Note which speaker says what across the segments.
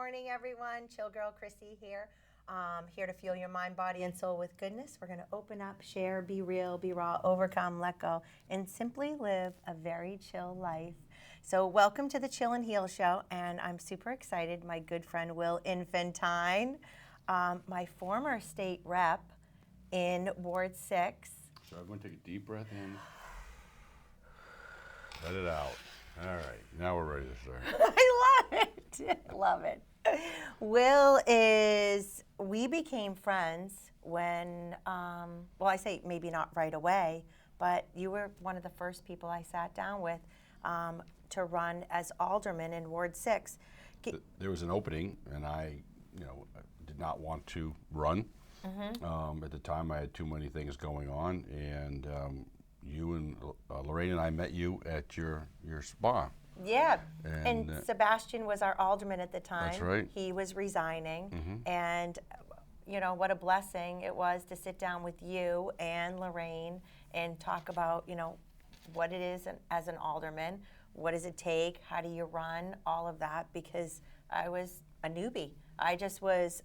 Speaker 1: morning, everyone. Chill Girl Chrissy here. Here to fuel your mind, body, and soul with goodness. We're going to open up, share, be real, be raw, overcome, let go, and simply live a very chill life. So welcome to the Chill and Heal Show, and I'm super excited. My good friend Will Infantine, my former state rep in Ward 6.
Speaker 2: So I'm going to take a deep breath in. Let it out. All right, now we're ready to start.
Speaker 1: I love it. Love it. Will we became friends when, well, I say maybe not right away, but you were one of the first people I sat down with to run as alderman in Ward 6.
Speaker 2: There was an opening, and I, did not want to run. At the time, I had too many things going on, and you and Lorraine and I met you at your spa.
Speaker 1: Yeah, and Sebastian was our alderman at the time.
Speaker 2: That's right.
Speaker 1: He was resigning, and what a blessing it was to sit down with you and Lorraine and talk about, what it is as an alderman, what does it take, how do you run, all of that, because I was a newbie. I just was,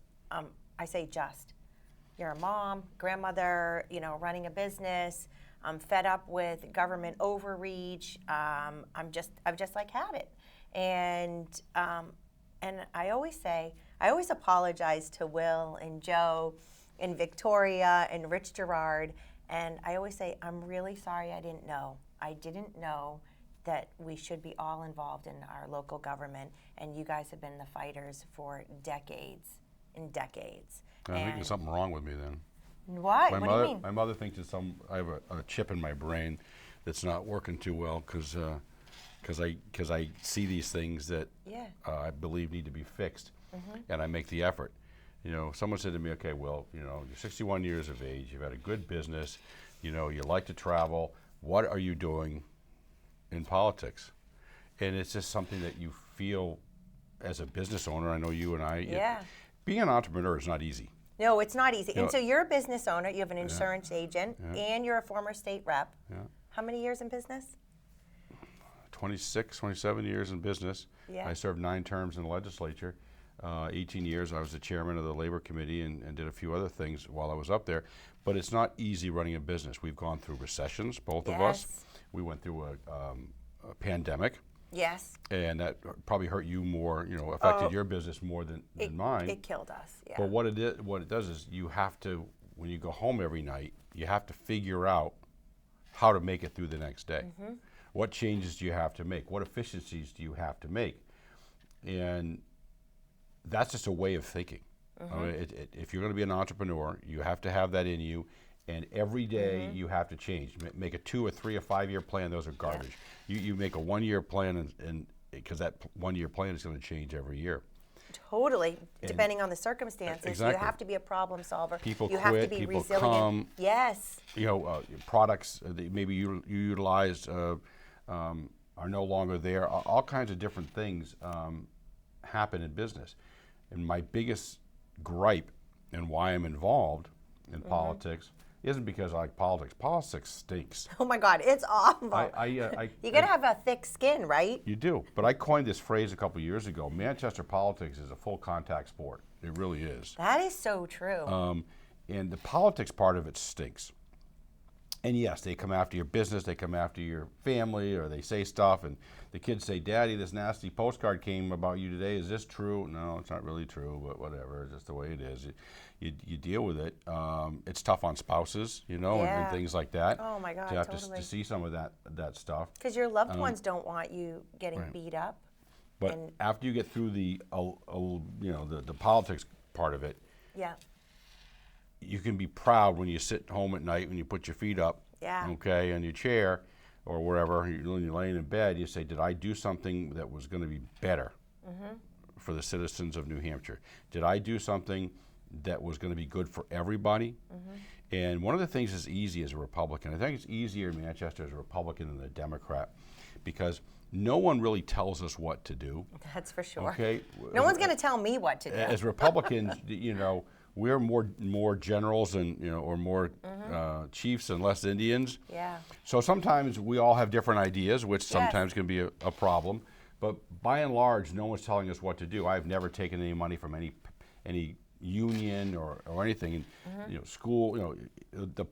Speaker 1: you're a mom, grandmother, running a business. I'm fed up with government overreach. I've just had it, and I always apologize to Will and Joe, and Victoria and Rich Gerard, and I always say I'm really sorry I didn't know. I didn't know that we should be all involved in our local government, and you guys have been the fighters for decades and decades.
Speaker 2: I think there's something wrong with me then.
Speaker 1: Why? What do you mean?
Speaker 2: My mother thinks I have a chip in my brain that's not working too well because I see these things that I believe need to be fixed, and I make the effort. Someone said to me, okay, well, you're 61 years of age, you've had a good business, you like to travel. What are you doing in politics? And it's just something that you feel as a business owner. I know you and I. Being an entrepreneur is not easy.
Speaker 1: No, it's not easy. And so you're a business owner, you have an insurance agent, and you're a former state rep.
Speaker 2: Yeah.
Speaker 1: How many years in business?
Speaker 2: 26, 27 years in business.
Speaker 1: Yeah.
Speaker 2: I served 9 terms in the legislature. 18 years I was the chairman of the labor committee and did a few other things while I was up there. But it's not easy running a business. We've gone through recessions, both of us. We went through a pandemic.
Speaker 1: Yes.
Speaker 2: And that probably hurt you more, affected your business more than mine.
Speaker 1: It killed us, yeah.
Speaker 2: But what it does is you have to, when you go home every night, you have to figure out how to make it through the next day. What changes do you have to make? What efficiencies do you have to make? And that's just a way of thinking. If you're going to be an entrepreneur, you have to have that in you. And every day you have to change. Make a 2 or 3 or 5 year plan. Those are garbage. You make a 1 year plan, and because that 1 year plan is going to change every year.
Speaker 1: Totally, depending on the circumstances.
Speaker 2: Exactly.
Speaker 1: You have to be a problem solver.
Speaker 2: People
Speaker 1: you
Speaker 2: quit.
Speaker 1: have to be
Speaker 2: people
Speaker 1: resilient.
Speaker 2: come.
Speaker 1: Yes.
Speaker 2: Products that maybe you utilized are no longer there. All kinds of different things happen in business. And my biggest gripe and why I'm involved in politics isn't because I like politics. Politics stinks.
Speaker 1: Oh my God, it's awful. You gotta have a thick skin, right?
Speaker 2: You do. But I coined this phrase a couple years ago. Manchester politics is a full contact sport. It really is.
Speaker 1: That is so true.
Speaker 2: And the politics part of it stinks. And yes, they come after your business, they come after your family, or they say stuff, and the kids say, Daddy, this nasty postcard came about you today. Is this true? No, it's not really true, but whatever. It's just the way it is. You deal with it. It's tough on spouses, and things like that.
Speaker 1: Oh my God,
Speaker 2: to have
Speaker 1: totally.
Speaker 2: to see some of that stuff.
Speaker 1: Because your loved ones don't want you getting beat up.
Speaker 2: But after you get through the politics part of it, you can be proud when you sit home at night, when you put your feet up, okay, on your chair or wherever, you're laying in bed, you say, did I do something that was going to be better for the citizens of New Hampshire? Did I do something that was going to be good for everybody? And one of the things that's easy as a Republican, I think it's easier in Manchester as a Republican than a Democrat, because no one really tells us what to do.
Speaker 1: That's for sure.
Speaker 2: Okay?
Speaker 1: No one's going to tell me what to do.
Speaker 2: As Republicans, we're more generals and or more chiefs and less Indians.
Speaker 1: Yeah.
Speaker 2: So sometimes we all have different ideas, which sometimes can be a problem. But by and large, no one's telling us what to do. I've never taken any money from any union or anything. And, school,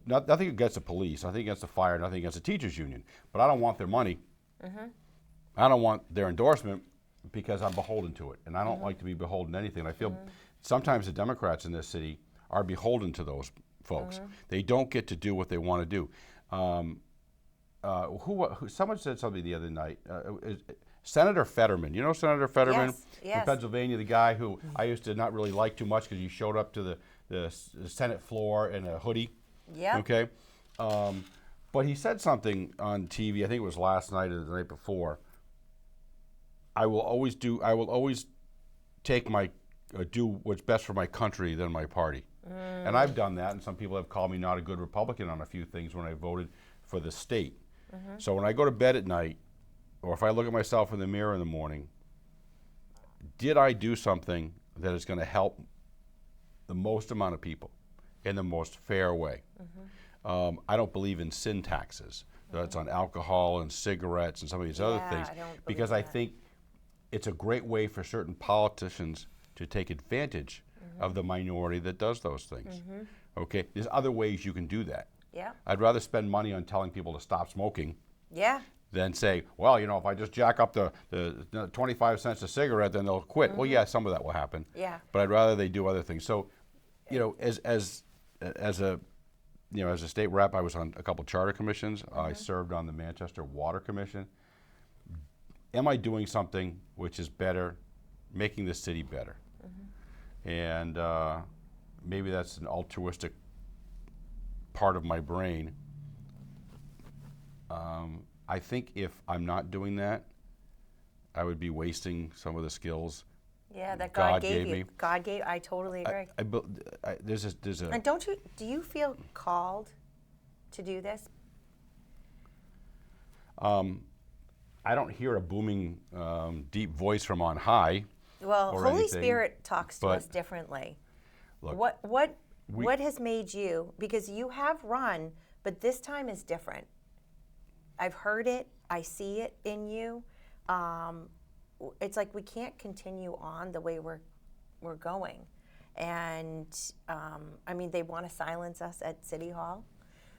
Speaker 2: nothing against the police, nothing against the fire, nothing against the teachers union. But I don't want their money. I don't want their endorsement because I'm beholden to it. And I don't like to be beholden to anything. I feel sometimes the Democrats in this city are beholden to those folks. They don't get to do what they want to do. Someone said something the other night. Senator Fetterman. You know Senator Fetterman
Speaker 1: Yes.
Speaker 2: from Pennsylvania, the guy who I used to not really like too much because he showed up to the Senate floor in a hoodie.
Speaker 1: Yeah.
Speaker 2: Okay. But he said something on TV. I think it was last night or the night before. I will always do what's best for my country than my party. And I've done that, and some people have called me not a good Republican on a few things when I voted for the state. So when I go to bed at night, or if I look at myself in the mirror in the morning, did I do something that is going to help the most amount of people in the most fair way? I don't believe in sin taxes. That's on alcohol and cigarettes and some of these other things, because I think it's a great way for certain politicians to take advantage of the minority that does those things. Okay, there's other ways you can do that.
Speaker 1: Yeah.
Speaker 2: I'd rather spend money on telling people to stop smoking.
Speaker 1: Yeah.
Speaker 2: Than say, well, if I just jack up the 25 cents a cigarette, then they'll quit. Well, yeah, some of that will happen.
Speaker 1: Yeah.
Speaker 2: But I'd rather they do other things. So, as a state rep, I was on a couple charter commissions. I served on the Manchester Water Commission. Am I doing something which is better, making the city better? And maybe that's an altruistic part of my brain. I think if I'm not doing that, I would be wasting some of the skills
Speaker 1: that God gave you.
Speaker 2: me.
Speaker 1: God gave. I totally agree.
Speaker 2: There's a.
Speaker 1: And do you feel called to do this?
Speaker 2: I don't hear a booming, deep voice from on high.
Speaker 1: Well,
Speaker 2: or
Speaker 1: Holy
Speaker 2: anything,
Speaker 1: Spirit talks to us differently.
Speaker 2: Look,
Speaker 1: what has made you? Because you have run, but this time is different. I've heard it. I see it in you. It's like we can't continue on the way we're going. And they want to silence us at City Hall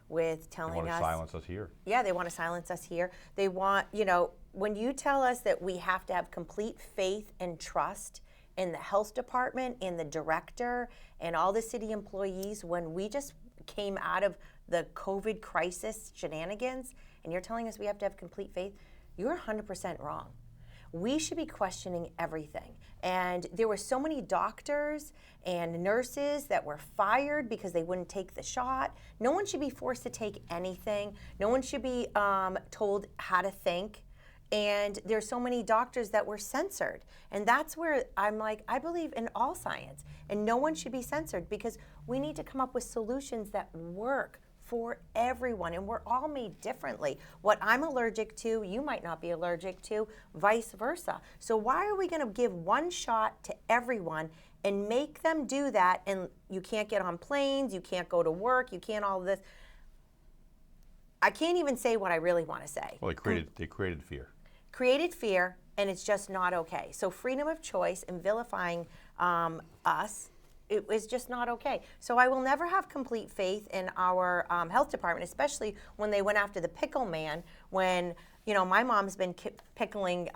Speaker 1: with telling us.
Speaker 2: They want to silence us here.
Speaker 1: Yeah, they want to silence us here. They want, when you tell us that we have to have complete faith and trust in the health department, in the director, and all the city employees, when we just came out of the COVID crisis shenanigans, and you're telling us we have to have complete faith, you're 100% wrong. We should be questioning everything. And there were so many doctors and nurses that were fired because they wouldn't take the shot. No one should be forced to take anything. No one should be told how to think. And there's so many doctors that were censored. And that's where I'm like, I believe in all science. And no one should be censored because we need to come up with solutions that work for everyone, and we're all made differently. What I'm allergic to, you might not be allergic to, vice versa. So why are we going to give one shot to everyone and make them do that, and you can't get on planes, you can't go to work, you can't all of this? I can't even say what I really want to say.
Speaker 2: Well, they created fear.
Speaker 1: Created fear, and it's just not okay. So freedom of choice and vilifying us, it was just not okay. So I will never have complete faith in our health department, especially when they went after the pickle man. When my mom's been pickling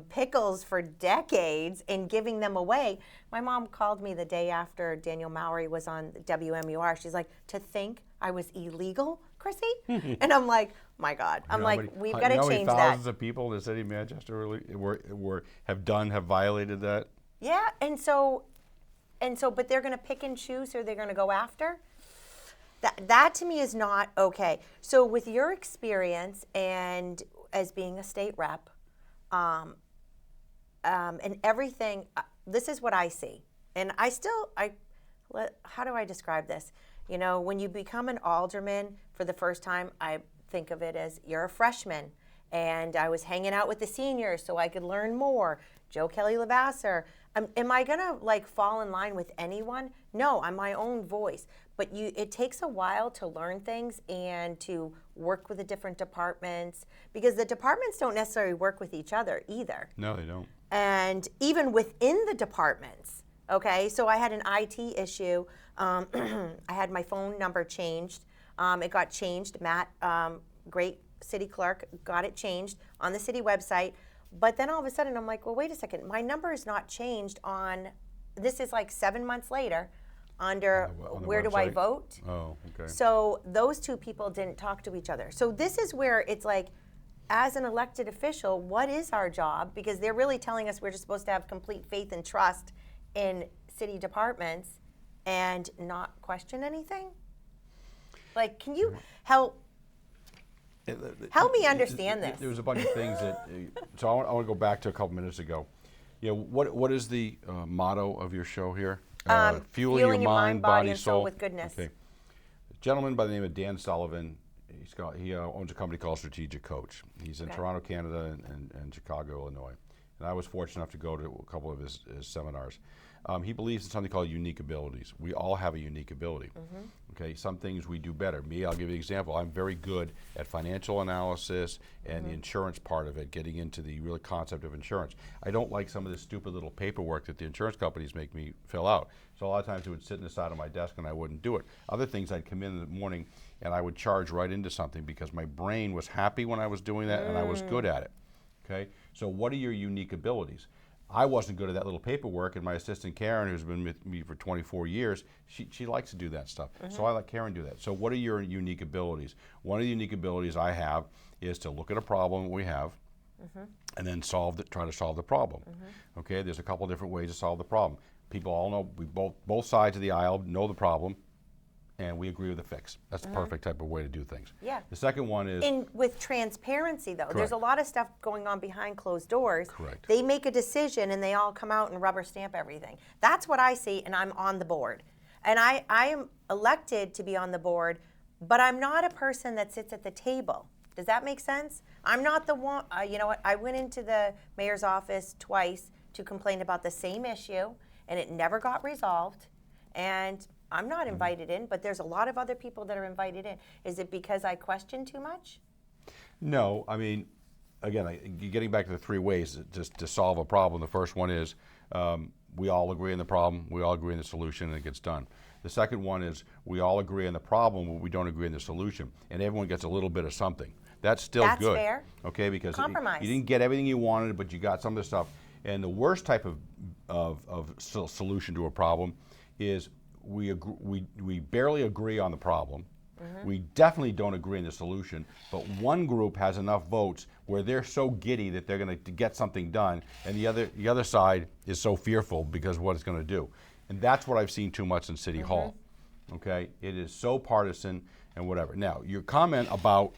Speaker 1: pickles for decades and giving them away. My mom called me the day after Daniel Mowry was on WMUR. She's like, to think I was illegal, Chrissy? And I'm like, my God. I'm like, we've got to change that.
Speaker 2: Thousands of people in the city of Manchester have violated that.
Speaker 1: Yeah, and so, but they're going to pick and choose who they're going to go after. That to me is not okay. So with your experience and as being a state rep, and everything, this is what I see. And how do I describe this? When you become an alderman for the first time, I think of it as you're a freshman. And I was hanging out with the seniors so I could learn more. Joe Kelly Lavasser, am I gonna like fall in line with anyone? No, I'm my own voice. But it takes a while to learn things and to work with the different departments, because the departments don't necessarily work with each other either.
Speaker 2: No, they don't.
Speaker 1: And even within the departments, okay? So I had an IT issue. I had my phone number changed. It got changed. Matt, great city clerk, got it changed on the city website. But then all of a sudden, I'm like, well, wait a second. My number is not changed on, this is like 7 months later, under
Speaker 2: on the
Speaker 1: where do I
Speaker 2: website?
Speaker 1: vote?
Speaker 2: Oh, okay.
Speaker 1: So those two people didn't talk to each other. So this is where it's like, as an elected official, what is our job? Because they're really telling us we're just supposed to have complete faith and trust in city departments and not question anything? Like, can you help me understand this?
Speaker 2: There was a bunch of things that, so I want to go back to a couple minutes ago. You know, what is the motto of your show here?
Speaker 1: Fueling your mind, body, and soul with goodness.
Speaker 2: Okay. A gentleman by the name of Dan Sullivan, he owns a company called Strategic Coach. He's in Toronto, Canada, and Chicago, Illinois. And I was fortunate enough to go to a couple of his seminars. He believes in something called unique abilities. We all have a unique ability. Okay, some things we do better. Me, I'll give you an example. I'm very good at financial analysis and the insurance part of it, getting into the real concept of insurance. I don't like some of this stupid little paperwork that the insurance companies make me fill out. So a lot of times it would sit in the side of my desk and I wouldn't do it. Other things, I'd come in the morning and I would charge right into something because my brain was happy when I was doing that and I was good at it. Okay, so what are your unique abilities? I wasn't good at that little paperwork, and my assistant Karen, who's been with me for 24 years, she likes to do that stuff. So I let Karen do that. So what are your unique abilities? One of the unique abilities I have is to look at a problem we have and then try to solve the problem. Okay, there's a couple different ways to solve the problem. People all know, both sides of the aisle know the problem, and we agree with the fix. That's the perfect type of way to do things.
Speaker 1: Yeah.
Speaker 2: The second one is...
Speaker 1: with transparency, though.
Speaker 2: Correct.
Speaker 1: There's a lot of stuff going on behind closed doors.
Speaker 2: Correct.
Speaker 1: They make a decision, and they all come out and rubber stamp everything. That's what I see, and I'm on the board. And I am elected to be on the board, but I'm not a person that sits at the table. Does that make sense? I'm not the one... you know what? I went into the mayor's office twice to complain about the same issue, and it never got resolved. And... I'm not invited in, but there's a lot of other people that are invited in. Is it because I question too much?
Speaker 2: No, I mean, again, getting back to the three ways to solve a problem. The first one is we all agree on the problem, we all agree on the solution, and it gets done. The second one is we all agree on the problem, but we don't agree on the solution, and everyone gets a little bit of something. That's still good. That's
Speaker 1: fair.
Speaker 2: Okay, because
Speaker 1: compromise.
Speaker 2: You didn't get everything you wanted, but you got some of the stuff. And the worst type of solution to a problem is we barely agree on the problem. We definitely don't agree on the solution, but one group has enough votes where they're so giddy that they're going to get something done, and the other side is so fearful because of what it's going to do. And that's what I've seen too much in City Hall. Okay, it is so partisan and whatever. Now, your comment about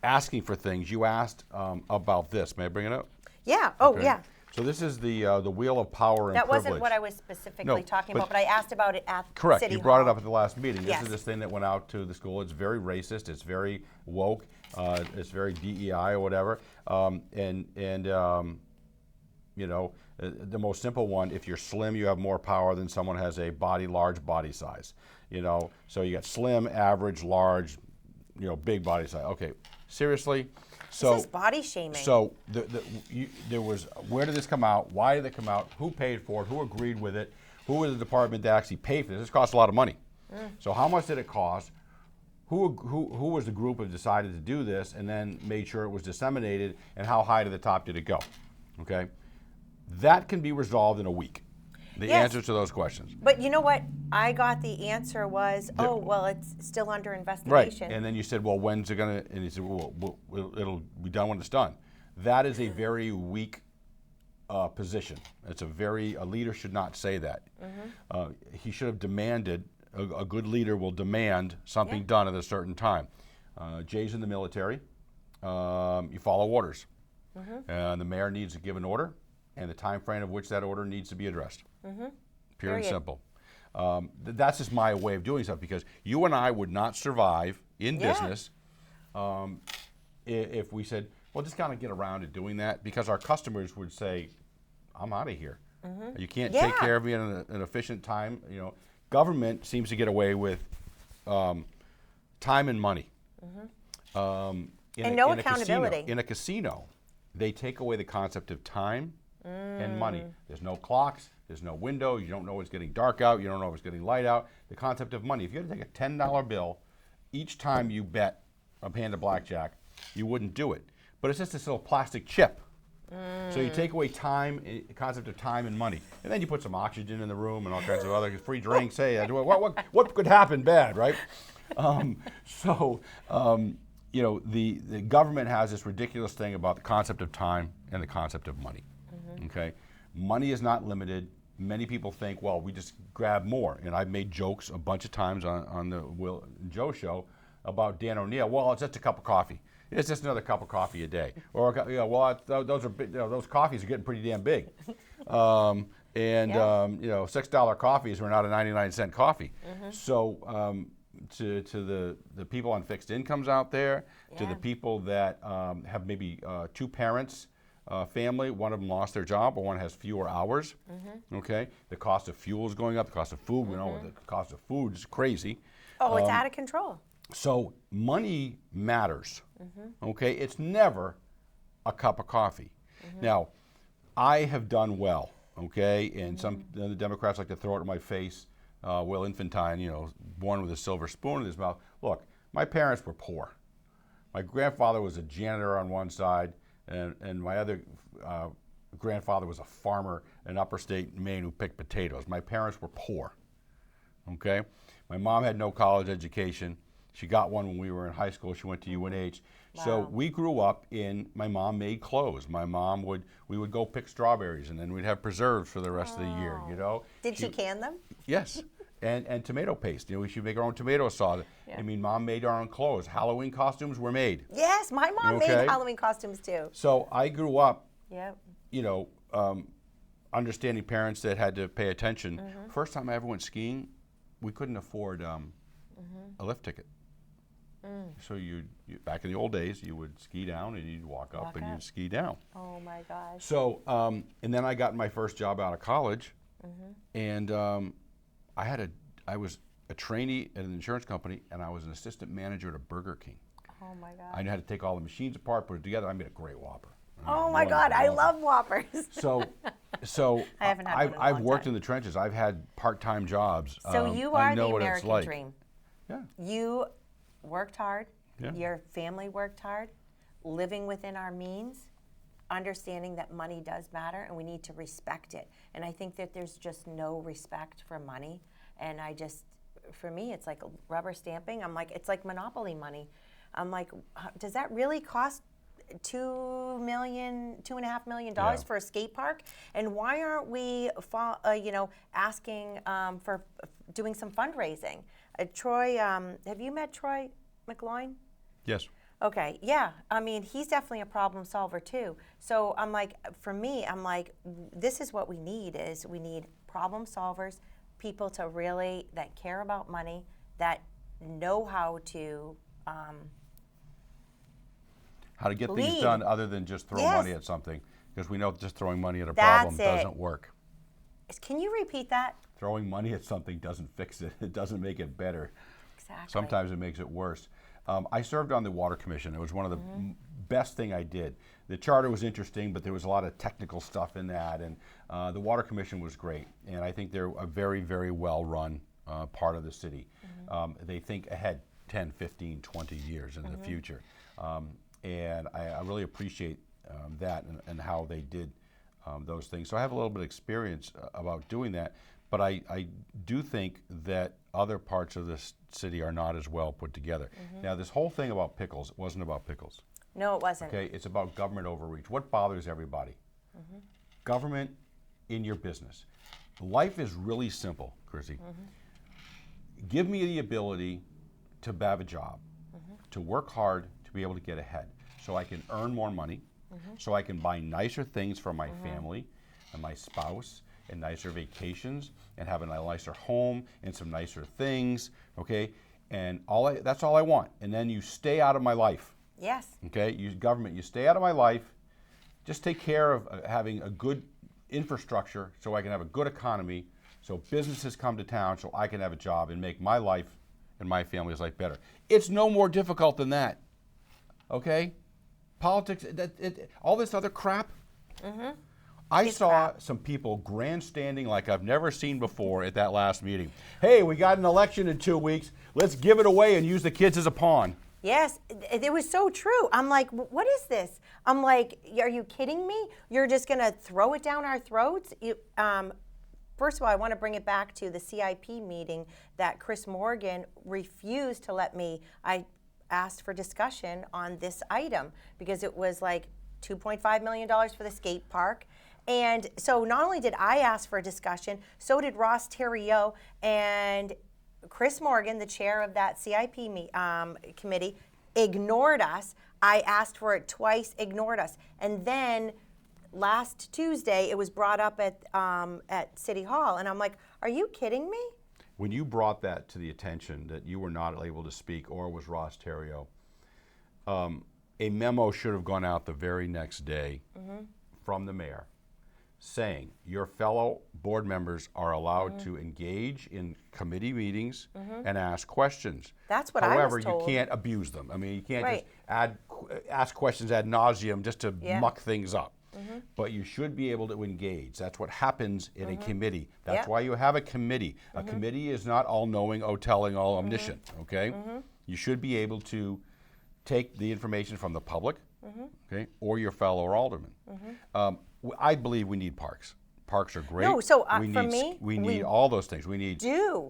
Speaker 2: asking for things, you asked about this. May I bring it up?
Speaker 1: Yeah. Oh,
Speaker 2: okay.
Speaker 1: yeah.
Speaker 2: So this is the wheel of power and
Speaker 1: that
Speaker 2: privilege.
Speaker 1: Wasn't what I was specifically talking about, but I asked about it at
Speaker 2: correct.
Speaker 1: City
Speaker 2: You brought
Speaker 1: Hall.
Speaker 2: it up at the last meeting.
Speaker 1: Yes.
Speaker 2: This is this thing that went out to the school. It's very racist. It's very woke. It's very DEI or whatever. You know, the most simple one: if you're slim, you have more power than someone has a large body size. You know, so you got slim, average, large, you know, big body size. Okay, seriously. So,
Speaker 1: this is body shaming.
Speaker 2: So there was, where did this come out? Why did it come out? Who paid for it? Who agreed with it? Who was the department that actually paid for this? This costs a lot of money. So how much did it cost? Who was the group that decided to do this and then made sure it was disseminated, and how high to the top did it go? Okay, that can be resolved in a week. The answers to those questions.
Speaker 1: But you know what? I got the answer was, oh, well, it's still under investigation.
Speaker 2: Right, and then you said, well, when's it going to, and he said, well, it'll be done when it's done. That is a very weak position. It's a leader should not say that. He should have demanded, a good leader will demand something done at a certain time. Jay's in the military, you follow orders. And the mayor needs to give an order, and the time frame of which that order needs to be addressed. Pure and simple. That's just my way of doing stuff, because you and I would not survive in business if we said, well, just kind of get around to doing that, because our customers would say, I'm out of here. You can't take care of me in an efficient time. You know, government seems to get away with time and money.
Speaker 1: And no accountability.
Speaker 2: In a casino, they take away the concept of time and money. There's no clocks. There's no window. You don't know when it's getting dark out. You don't know if it's getting light out. The concept of money. If you had to take a $10 bill each time you bet a hand of blackjack, you wouldn't do it. But it's just this little plastic chip. So you take away time, the concept of time and money, and then you put some oxygen in the room and all kinds of other free drinks. Hey, what could happen bad, right? You know, the government has this ridiculous thing about the concept of time and the concept of money. Okay, money is not limited. Many people think, well, we just grab more, and I've made jokes a bunch of times on the Will and Joe show about Dan O'Neill. Well, it's just a cup of coffee. It's just another cup of coffee a day. Or, you know, well, those are big, you know, those coffees are getting pretty damn big. You know, $6 coffees are not a 99-cent coffee. So to the people on fixed incomes out there, to the people that have maybe two parents, family, one of them lost their job or one has fewer hours, okay? The cost of fuel is going up, the cost of food, we know the cost of food is crazy.
Speaker 1: Oh, it's out of control.
Speaker 2: So money matters, okay? It's never a cup of coffee. Now, I have done well, okay? And some the Democrats like to throw it in my face. Will Infantine, you know, born with a silver spoon in his mouth. Look, my parents were poor. My grandfather was a janitor on one side, and my other grandfather was a farmer in upper state Maine who picked potatoes. My parents were poor, okay? My mom had no college education. She got one when we were in high school. She went to UNH. Wow. So we grew up my mom made clothes. We would go pick strawberries, and then we'd have preserves for the rest of the year, you know.
Speaker 1: Did she can them?
Speaker 2: Yes, and tomato paste. You know, we should make our own tomato sauce. I mean, Mom made our own clothes. Halloween costumes were made.
Speaker 1: Yes, my mom made Halloween costumes too.
Speaker 2: So I grew up, you know, understanding parents that had to pay attention. First time I ever went skiing, we couldn't afford a lift ticket. So you back in the old days, you would ski down and you'd walk up and you'd ski down.
Speaker 1: Oh my gosh.
Speaker 2: So and then I got my first job out of college, and I was a trainee at an insurance company, and I was an assistant manager at a Burger King.
Speaker 1: Oh my God.
Speaker 2: I knew how to take all the machines apart, put it together. I made a great Whopper.
Speaker 1: Oh my God, I love Whoppers.
Speaker 2: So
Speaker 1: I haven't had one in a
Speaker 2: I've
Speaker 1: long
Speaker 2: worked
Speaker 1: time.
Speaker 2: in the trenches. I've had part-time jobs.
Speaker 1: So you are
Speaker 2: I know
Speaker 1: the
Speaker 2: what
Speaker 1: American
Speaker 2: it's like.
Speaker 1: dream.
Speaker 2: Yeah.
Speaker 1: You worked hard.
Speaker 2: Yeah.
Speaker 1: Your family worked hard. Living within our means, understanding that money does matter and we need to respect it. And I think that there's just no respect for money. And for me, it's like rubber stamping. I'm like, it's like Monopoly money. I'm like, does that really cost $2.5 million for a skate park? And why aren't we, asking for doing some fundraising? Troy, have you met Troy McLoyne?
Speaker 2: Yes.
Speaker 1: Okay, yeah. I mean, he's definitely a problem solver too. So I'm like, for me, this is what we need problem solvers, people that care about money, that know how to
Speaker 2: get
Speaker 1: lead.
Speaker 2: things done other than just throw money at something, because we know just throwing money at a problem doesn't work.
Speaker 1: Can you repeat that?
Speaker 2: Throwing money at something doesn't fix it. It doesn't make it better.
Speaker 1: Exactly.
Speaker 2: Sometimes it makes it worse. I served on the Water Commission. It was one of the best thing I did. The charter was interesting, but there was a lot of technical stuff in that, and the Water Commission was great. And I think they're a very, very well-run part of the city. They think ahead 10, 15, 20 years into the future. And I really appreciate that and how they did those things. So I have a little bit of experience about doing that, but I do think that other parts of this city are not as well put together. Now, this whole thing about pickles, it wasn't about pickles.
Speaker 1: No, it wasn't.
Speaker 2: Okay, it's about government overreach. What bothers everybody? Government in your business. Life is really simple, Chrissy. Give me the ability to have a job, to work hard, to be able to get ahead, so I can earn more money, so I can buy nicer things for my family and my spouse, and nicer vacations, and have a nicer home and some nicer things, okay? And that's all I want. And then you stay out of my life.
Speaker 1: Yes.
Speaker 2: Okay, government, you stay out of my life. Just take care of having a good infrastructure so I can have a good economy, so businesses come to town so I can have a job and make my life and my family's life better. It's no more difficult than that, okay? Politics, all this other crap. I saw some people grandstanding like I've never seen before at that last meeting. Hey, we got an election in 2 weeks. Let's give it away and use the kids as a pawn.
Speaker 1: Yes, it was so true. I'm like, what is this? I'm like, are you kidding me? You're just going to throw it down our throats? First of all, I want to bring it back to the CIP meeting that Chris Morgan refused to let me. I asked for discussion on this item because it was like $2.5 million for the skate park. And so not only did I ask for a discussion, so did Ross Theriault, and Chris Morgan, the chair of that CIP committee, ignored us. I asked for it twice, ignored us. And then last Tuesday, it was brought up at City Hall, and I'm like, are you kidding me?
Speaker 2: When you brought that to the attention that you were not able to speak, or was Ross Theriault, a memo should have gone out the very next day from the mayor saying your fellow board members are allowed to engage in committee meetings and ask questions.
Speaker 1: That's what I was told.
Speaker 2: However, you can't abuse them. I mean, you can't just ask questions ad nauseum just to muck things up. But you should be able to engage. That's what happens in a committee. That's why you have a committee. A committee is not all-knowing, all-telling, all-omniscient, okay? You should be able to take the information from the public, okay, or your fellow alderman. I believe we need parks. Parks are great.
Speaker 1: No, so
Speaker 2: we need all those things. We need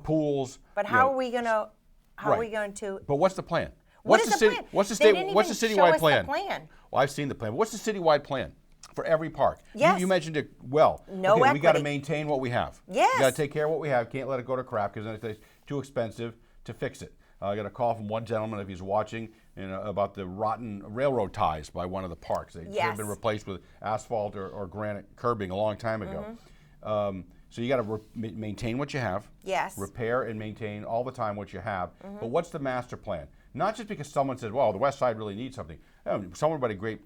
Speaker 2: pools.
Speaker 1: But how are we going to? How are we going to?
Speaker 2: But what's the plan?
Speaker 1: What is the plan?
Speaker 2: What's the citywide plan? Well, I've seen the plan. What's the citywide plan for every park?
Speaker 1: Yes.
Speaker 2: You mentioned it well.
Speaker 1: No
Speaker 2: okay,
Speaker 1: equity.
Speaker 2: We got to maintain what we have.
Speaker 1: Yes.
Speaker 2: We got to take care of what we have. Can't let it go to crap because then it's too expensive to fix it. I got a call from one gentleman, if he's watching, about the rotten railroad ties by one of the parks. They should have been replaced with asphalt or granite curbing a long time ago. So you got to maintain what you have.
Speaker 1: Yes.
Speaker 2: Repair and maintain all the time what you have. But what's the master plan? Not just because someone says, well, the west side really needs something. Somebody great,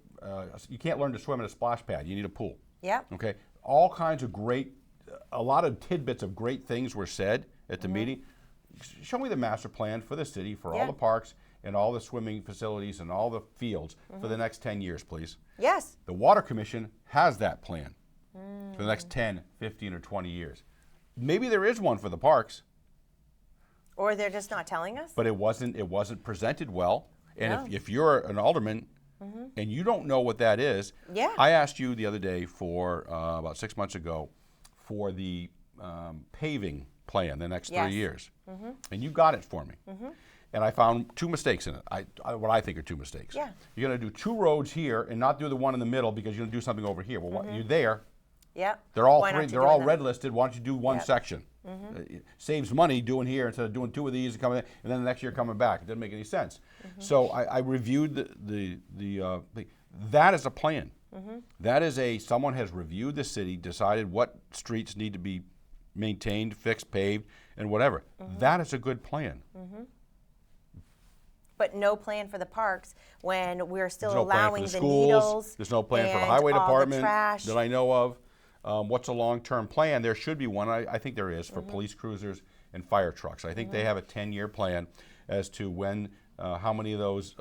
Speaker 2: you can't learn to swim in a splash pad. You need a pool.
Speaker 1: Yeah.
Speaker 2: Okay. All kinds of great, a lot of tidbits of great things were said at the meeting. Show me the master plan for the city, for all the parks and all the swimming facilities and all the fields for the next 10 years, please.
Speaker 1: Yes.
Speaker 2: The Water Commission has that plan for the next 10, 15, or 20 years. Maybe there is one for the parks.
Speaker 1: Or they're just not telling us?
Speaker 2: But it wasn't presented well. And if you're an alderman and you don't know what that is, I asked you the other day for, about 6 months ago, for the paving plan the next 3 years. And you got it for me. And I found two mistakes in it, what I think are two mistakes.
Speaker 1: Yeah.
Speaker 2: You're going to do two roads here and not do the one in the middle because you're going to do something over here. Well, you're there.
Speaker 1: Yeah.
Speaker 2: They're all red listed. Why don't you do one section? It saves money doing here instead of doing two of these and coming in, and then the next year coming back. It doesn't make any sense. So I reviewed that is a plan. That is someone has reviewed the city, decided what streets need to be maintained, fixed, paved, and whatever. That is a good plan.
Speaker 1: But no plan for the parks when we're still
Speaker 2: There's no plan
Speaker 1: allowing
Speaker 2: for the
Speaker 1: the
Speaker 2: schools.
Speaker 1: needles.
Speaker 2: There's no plan for the
Speaker 1: and
Speaker 2: highway
Speaker 1: all the
Speaker 2: department
Speaker 1: trash.
Speaker 2: that I know of. What's a long-term plan? There should be one. I think there is for police cruisers and fire trucks. I think they have a 10-year plan as to when, how many of those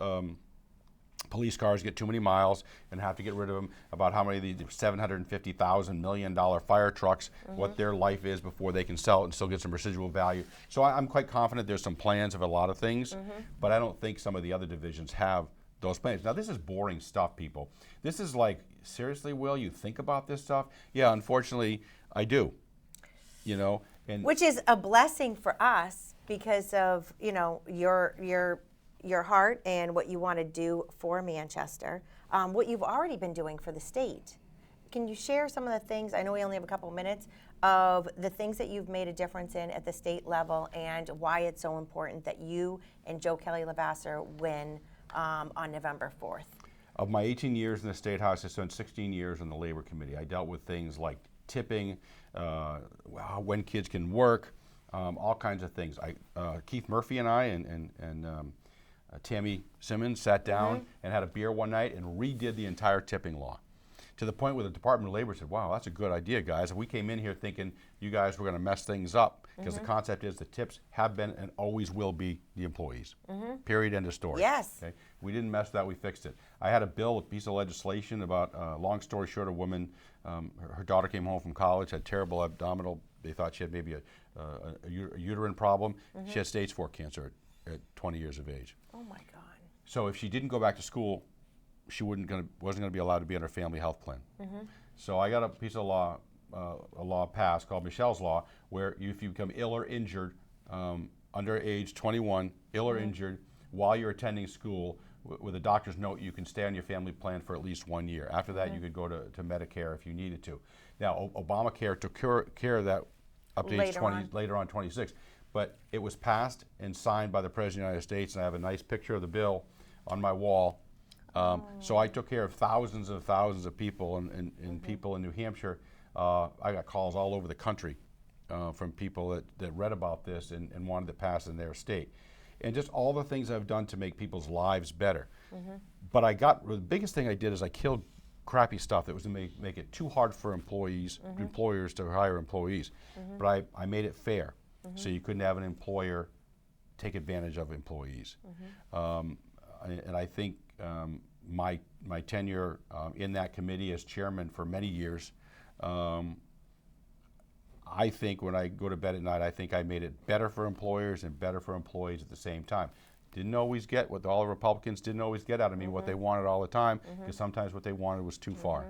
Speaker 2: police cars get too many miles and have to get rid of them, about how many of the $750,000 million fire trucks, what their life is before they can sell it and still get some residual value. So I'm quite confident there's some plans of a lot of things, but I don't think some of the other divisions have those plans. Now, this is boring stuff, people. This is like, seriously, Will, you think about this stuff? Yeah, unfortunately, I do. And
Speaker 1: which is a blessing for us because of your heart and what you want to do for Manchester, what you've already been doing for the state. Can you share some of the things, I know we only have a couple of minutes, of the things that you've made a difference in at the state level and why it's so important that you and Joe Kelly-Levasseur win on November 4th?
Speaker 2: Of my 18 years in the State House, I spent 16 years on the Labor Committee. I dealt with things like tipping, when kids can work, all kinds of things. Keith Murphy and I and Tammy Simmons sat down and had a beer one night and redid the entire tipping law to the point where the Department of Labor said, wow, that's a good idea, guys. And we came in here thinking you guys were going to mess things up, because the concept is the tips have been and always will be the employees. Period, end of story.
Speaker 1: Yes.
Speaker 2: Okay? We didn't mess that, we fixed it. I had a bill, a piece of legislation about, long story short, a woman, her daughter came home from college, had terrible abdominal, they thought she had maybe a uterine problem. She had stage 4 cancer at 20 years of age.
Speaker 1: Oh my God.
Speaker 2: So if she didn't go back to school, she wasn't going to be allowed to be on her family health plan. So I got a piece of law, a law passed called Michelle's Law, where if you become ill or injured under age 21, ill or injured while you're attending school, with a doctor's note, you can stay on your family plan for at least 1 year. After that, you could go to Medicare if you needed to. Now, Obamacare took care of that up to age 20, later on 26. But it was passed and signed by the President of the United States, and I have a nice picture of the bill on my wall. So I took care of thousands and thousands of people, and people in New Hampshire. I got calls all over the country from people that read about this and wanted to pass in their state. And just all the things I've done to make people's lives better. But the biggest thing I did is I killed crappy stuff that was to make it too hard for employers to hire employees. But I made it fair, so you couldn't have an employer take advantage of employees. And I think my tenure in that committee as chairman for many years, I think when I go to bed at night, I think I made it better for employers and better for employees at the same time. Didn't always get what all the Republicans didn't always get out of me, what they wanted all the time, because sometimes what they wanted was too far.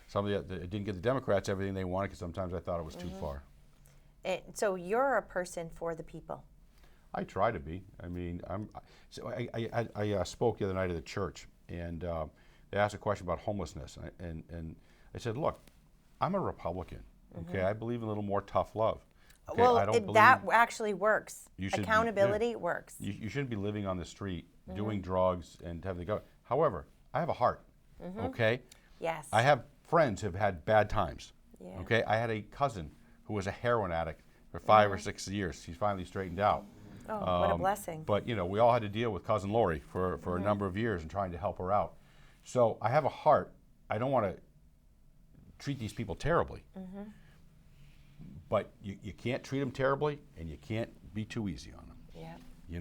Speaker 2: Some of the didn't get the Democrats everything they wanted, because sometimes I thought it was too far.
Speaker 1: So you're a person for the people.
Speaker 2: I try to be. I mean, I spoke the other night at the church, and they asked a question about homelessness, and I said, look, I'm a Republican. Okay, I believe in a little more tough love. Okay,
Speaker 1: well,
Speaker 2: I don't
Speaker 1: that actually works. Accountability
Speaker 2: be,
Speaker 1: works.
Speaker 2: You shouldn't be living on the street, doing drugs, and having to go. However, I have a heart. Okay.
Speaker 1: Yes.
Speaker 2: I have friends who've had bad times. Yeah. Okay. I had a cousin who was a heroin addict for 5 or 6 years. He's finally straightened out.
Speaker 1: Oh, what a blessing.
Speaker 2: But we all had to deal with cousin Lori for a number of years and trying to help her out. So I have a heart. I don't want to treat these people terribly. But you can't treat them terribly, and you can't be too easy on them. Yeah.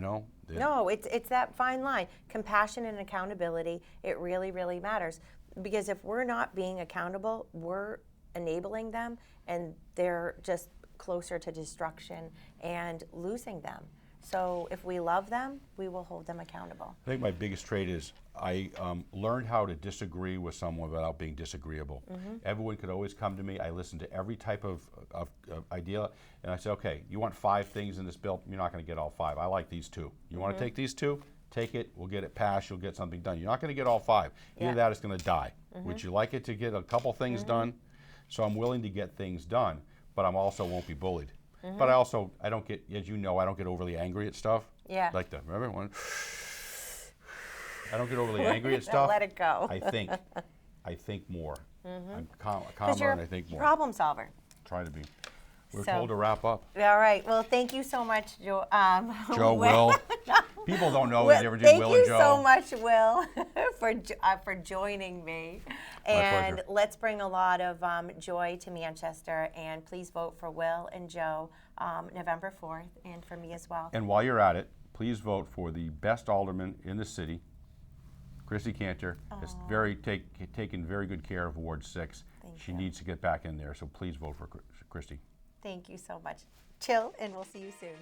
Speaker 1: No, it's that fine line. Compassion and accountability, it really, really matters. Because if we're not being accountable, we're enabling them, and they're just closer to destruction and losing them. So if we love them, we will hold them accountable.
Speaker 2: I think my biggest trait is I learned how to disagree with someone without being disagreeable. Everyone could always come to me. I listened to every type of idea, and I said, okay, you want 5 things in this bill? You're not going to get all 5. I like these 2. You want to take these 2? Take it. We'll get it passed. You'll get something done. You're not going to get all 5. Either that, it's going to die. Would you like it to get a couple things done? So I'm willing to get things done, but I'm also won't be bullied. But I don't get, as you know, I don't get overly angry at stuff.
Speaker 1: Yeah.
Speaker 2: Like remember one? I don't get overly angry at stuff.
Speaker 1: Let it go.
Speaker 2: I think more. I'm calmer and I think more.
Speaker 1: Problem solver.
Speaker 2: Try to be. We're told to wrap up.
Speaker 1: All right. Well, thank you so much, Joe.
Speaker 2: Will. People don't know the difference between Will and Joe.
Speaker 1: Thank you so much, Will, for joining me. And let's bring a lot of joy to Manchester. And please vote for Will and Joe November 4th, and for me as well.
Speaker 2: And while you're at it, please vote for the best alderman in the city, Christy Cantor. Has taken very good care of Ward 6. She needs to get back in there, so please vote for Christy.
Speaker 1: Thank you so much. Chill, and we'll see you soon.